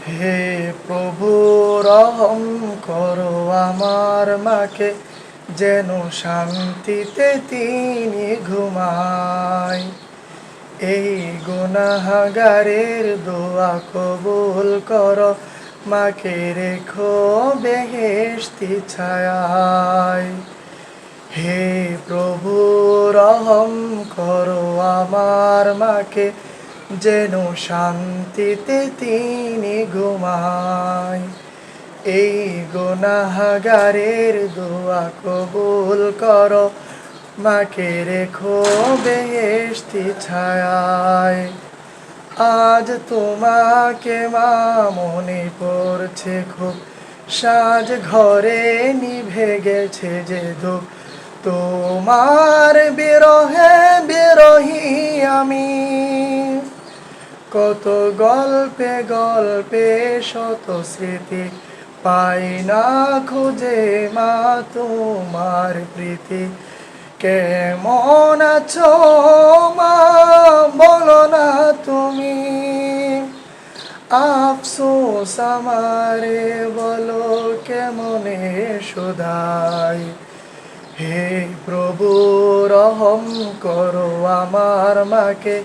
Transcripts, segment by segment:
হে প্রভু, রহম করো আমার মাকে, যেন শান্তিতে তিনি ঘুমায়। এই গুনাহগারের দোয়া কবুল করো, মাকে রেখো বেহেশতি ছায়ায়। হে প্রভু, রহম করো আমার মাকে, যেন শান্তিতে তিনি ঘুমায়। এই গুনাহগারের দোয়া কবুল করো, মাকে রেখো বেহেশতি ছায়ায়। আজ তোমাকে মা মনে পড়ছে খুব, সাজ ঘরে নিভে গেছে যে ধূপ। তোমার বিরহে বিরহী আমি, কত গল্পে গল্পে শত স্মৃতি, পাই না খুঁজে মা তোমার প্রীতি। কেমন আছো মা, বলো না তুমি, আফসোস আমারে বলো কেমনে শুধাই। হে প্রভু, রহম করো আমার মাকে,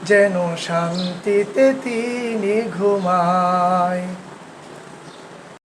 যেন শান্তিতে তিনি ঘুমায়।